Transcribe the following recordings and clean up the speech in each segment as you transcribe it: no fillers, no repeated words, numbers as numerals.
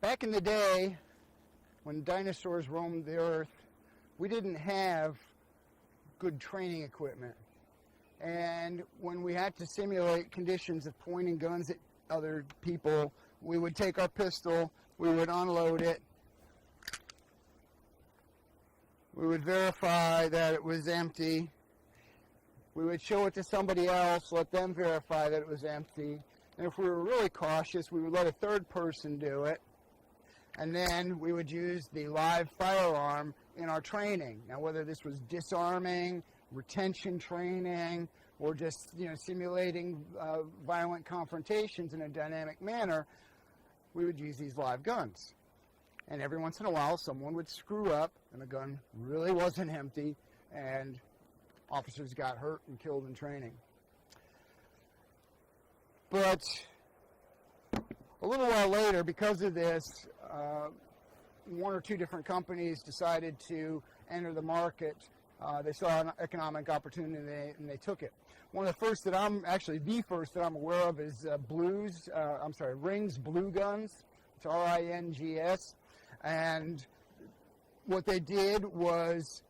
Back in the day, when dinosaurs roamed the earth, we didn't have good training equipment. And when we had to simulate conditions of pointing guns at other people, we would take our pistol, we would unload it, we would verify that it was empty, we would show it to somebody else, let them verify that it was empty, and if we were really cautious, we would let a third person do it, and then we would use the live firearm in our training. Now, whether this was disarming, retention training, or just simulating violent confrontations in a dynamic manner, we would use these live guns. And every once in a while, someone would screw up, and the gun really wasn't empty, and officers got hurt and killed in training. But a little while later, because of this, one or two different companies decided to enter the market. They saw an economic opportunity and they took it. One of the first that the first that I'm aware of is Rings Blue Guns. It's R-I-N-G-S. And what they did was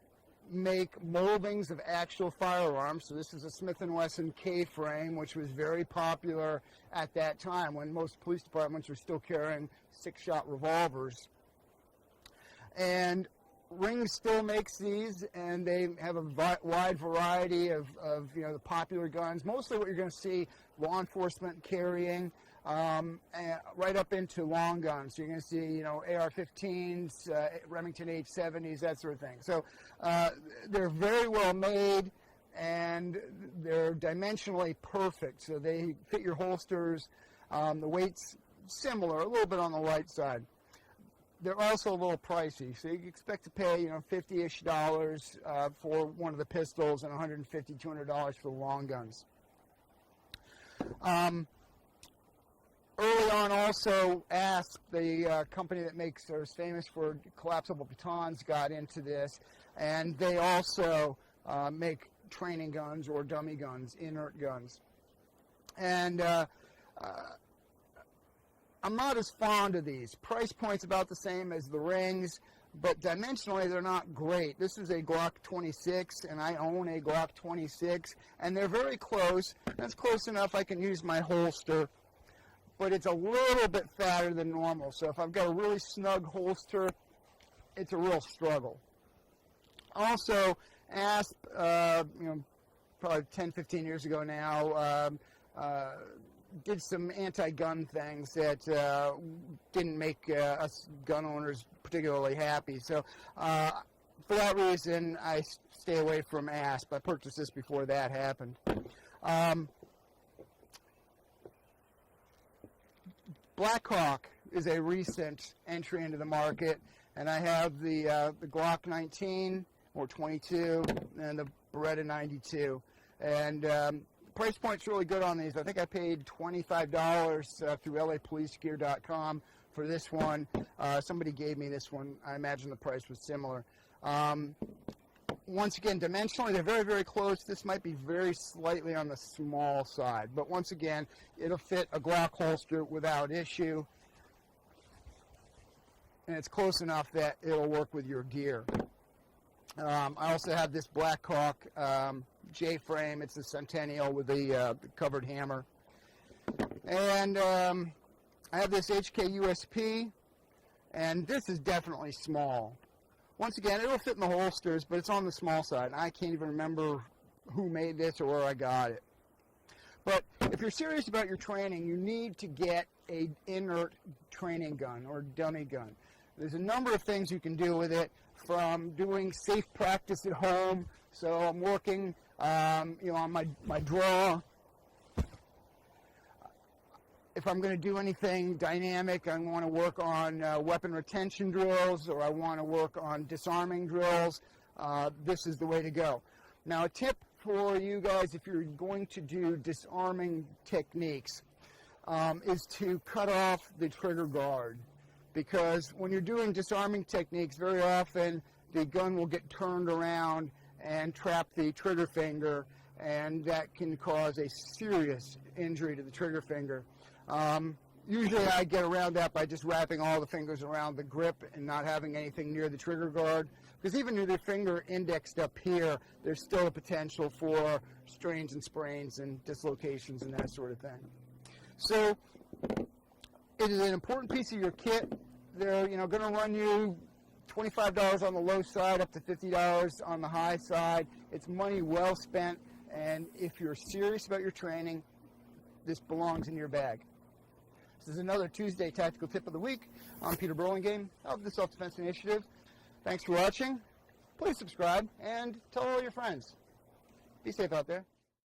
make moldings of actual firearms. So this is a Smith & Wesson K-frame, which was very popular at that time when most police departments were still carrying 6-shot revolvers. And Ring still makes these, and they have a wide variety of the popular guns. Mostly what you're going to see law enforcement carrying, right up into long guns. So you're going to see AR-15s, Remington H-70s, that sort of thing. So they're very well made, and they're dimensionally perfect. So they fit your holsters. The weight's similar, a little bit on the light side. They're also a little pricey, so you can expect to pay, $50-ish for one of the pistols and $150, $200 for the long guns. Early on, also, ASP, the company that is famous for collapsible batons, got into this, and they also make training guns or dummy guns, inert guns. And I'm not as fond of these. Price point's about the same as the Rings, but dimensionally they're not great. This is a Glock 26, and I own a Glock 26, and they're very close. That's close enough I can use my holster, but it's a little bit fatter than normal. So if I've got a really snug holster, it's a real struggle. Also, ASP, probably 10, 15 years ago now, did some anti-gun things that didn't make us gun owners particularly happy. So for that reason, I stay away from ASP. I purchased this before that happened. Blackhawk is a recent entry into the market, and I have the Glock 19 or 22 and the Beretta 92. And price point's really good on these. I think I paid $25 through LAPoliceGear.com for this one. Somebody gave me this one. I imagine the price was similar. Once again, dimensionally, they're very, very close. This might be very slightly on the small side. But once again, it'll fit a Glock holster without issue. And it's close enough that it'll work with your gear. I also have this Blackhawk J-frame. It's a Centennial with the covered hammer. And I have this HK USP, and this is definitely small. Once again, it'll fit in the holsters, but it's on the small side. I can't even remember who made this or where I got it. But if you're serious about your training, you need to get an inert training gun or dummy gun. There's a number of things you can do with it, from doing safe practice at home. So I'm working on my draw. If I'm going to do anything dynamic, I want to work on weapon retention drills, or I want to work on disarming drills. This is the way to go. Now, a tip for you guys, if you're going to do disarming techniques, is to cut off the trigger guard. Because when you're doing disarming techniques, very often the gun will get turned around and trap the trigger finger, and that can cause a serious injury to the trigger finger. Usually I get around that by just wrapping all the fingers around the grip and not having anything near the trigger guard. Because even with your finger indexed up here, there's still a potential for strains and sprains and dislocations and that sort of thing. So it is an important piece of your kit. They're going to run you $25 on the low side, up to $50 on the high side. It's money well spent, and if you're serious about your training, this belongs in your bag. This is another Tuesday Tactical Tip of the Week. I'm Peter Burlingame of the Self-Defense Initiative. Thanks for watching. Please subscribe and tell all your friends. Be safe out there.